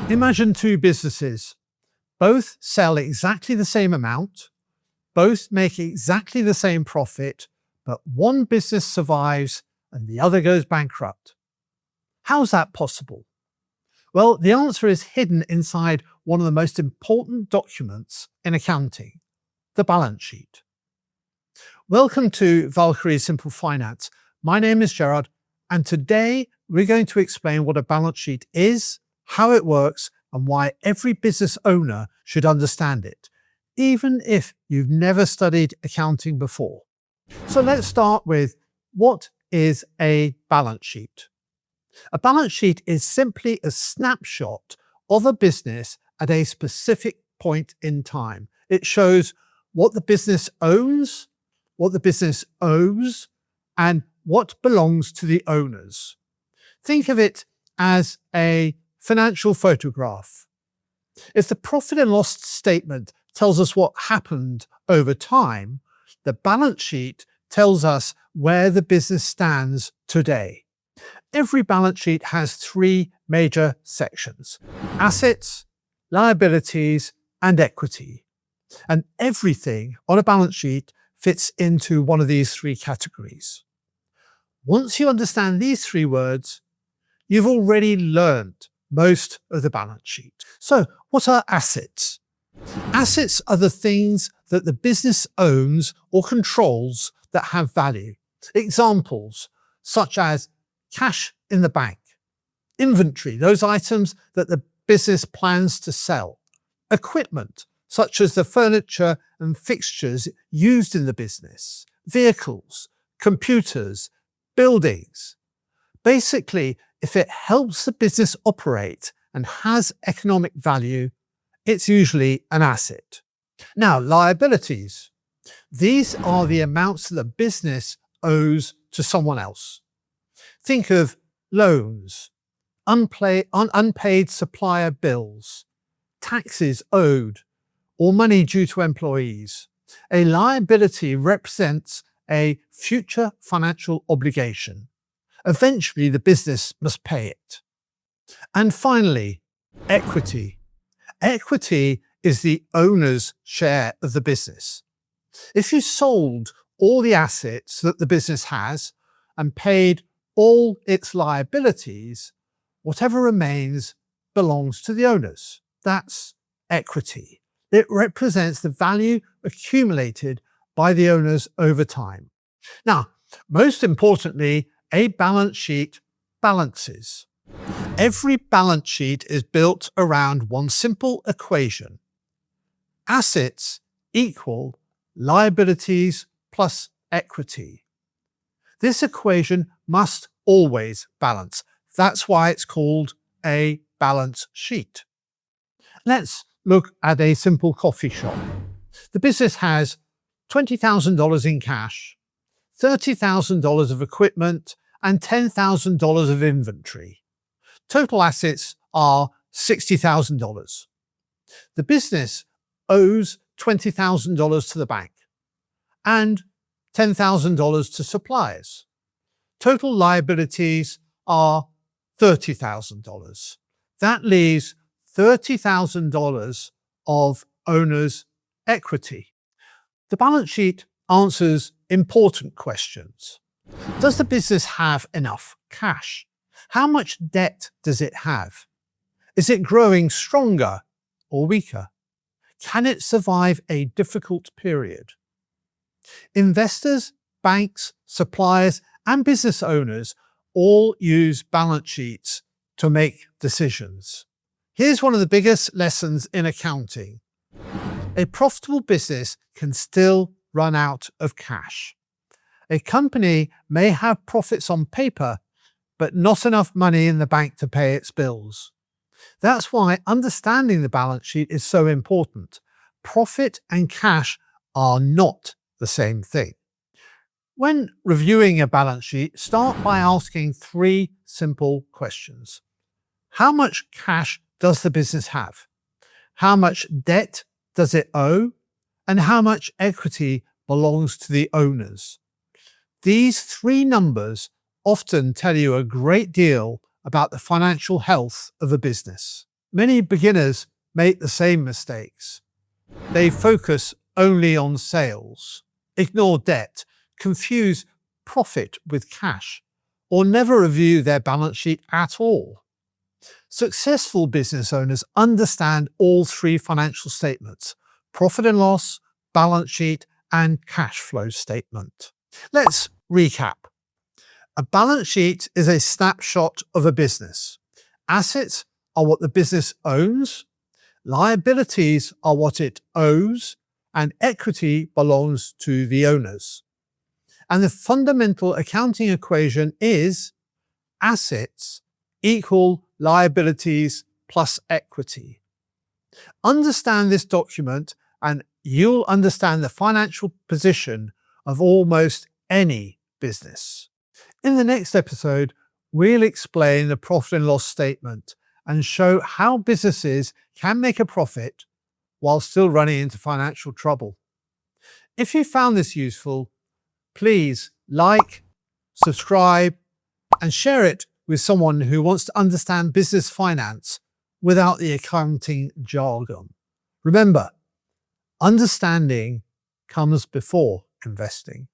Imagine two businesses. Both sell exactly the same amount, both make exactly the same profit, but one business survives and the other goes bankrupt. How's that possible? Well, the answer is hidden inside one of the most important documents in accounting, the balance sheet. Welcome to Valkyrie Simple Finance. My name is Gerard, and today we're going to explain what a balance sheet is, how it works, and why every business owner should understand it, even if you've never studied accounting before. So let's start with, what is a balance sheet? A balance sheet is simply a snapshot of a business at a specific point in time. It shows what the business owns, what the business owes, and what belongs to the owners. Think of it as a financial photograph. If the profit and loss statement tells us what happened over time, the balance sheet tells us where the business stands today. Every balance sheet has three major sections: assets, liabilities, and equity. And everything on a balance sheet fits into one of these three categories. Once you understand these three words, you've already learned most of the balance sheet. So, what are assets? Assets are the things that the business owns or controls that have value. Examples such as cash in the bank, inventory, those items that the business plans to sell, equipment, such as the furniture and fixtures used in the business, vehicles, computers, buildings. Basically, if it helps the business operate and has economic value, it's usually an asset. Now, liabilities. These are the amounts that the business owes to someone else. Think of loans, unpaid supplier bills, taxes owed, or money due to employees. A liability represents a future financial obligation. Eventually, the business must pay it. And finally, equity. Equity is the owner's share of the business. If you sold all the assets that the business has and paid all its liabilities, whatever remains belongs to the owners. That's equity. It represents the value accumulated by the owners over time. Now, most importantly, a balance sheet balances. Every balance sheet is built around one simple equation: assets equal liabilities plus equity. This equation must always balance. That's why it's called a balance sheet. Let's look at a simple coffee shop. The business has $20,000 in cash, $30,000 of equipment, and $10,000 of inventory. Total assets are $60,000. The business owes $20,000 to the bank and $10,000 to suppliers. Total liabilities are $30,000. That leaves $30,000 of owner's equity. The balance sheet answers important questions. Does the business have enough cash? How much debt does it have? Is it growing stronger or weaker? Can it survive a difficult period? Investors, banks, suppliers, and business owners all use balance sheets to make decisions. Here's one of the biggest lessons in accounting. A profitable business can still run out of cash. A company may have profits on paper, but not enough money in the bank to pay its bills. That's why understanding the balance sheet is so important. Profit and cash are not the same thing. When reviewing a balance sheet, start by asking three simple questions. How much cash does the business have? How much debt does it owe? And how much equity belongs to the owners? These three numbers often tell you a great deal about the financial health of a business. Many beginners make the same mistakes. They focus only on sales, ignore debt, confuse profit with cash, or never review their balance sheet at all. Successful business owners understand all three financial statements: profit and loss, balance sheet, and cash flow statement. Let's recap. A balance sheet is a snapshot of a business. Assets are what the business owns, liabilities are what it owes, and equity belongs to the owners. And the fundamental accounting equation is assets equal liabilities plus equity. Understand this document and you'll understand the financial position of almost any business. In the next episode, we'll explain the profit and loss statement and show how businesses can make a profit while still running into financial trouble. If you found this useful, please like, subscribe, and share it with someone who wants to understand business finance without the accounting jargon. Remember, understanding comes before investing.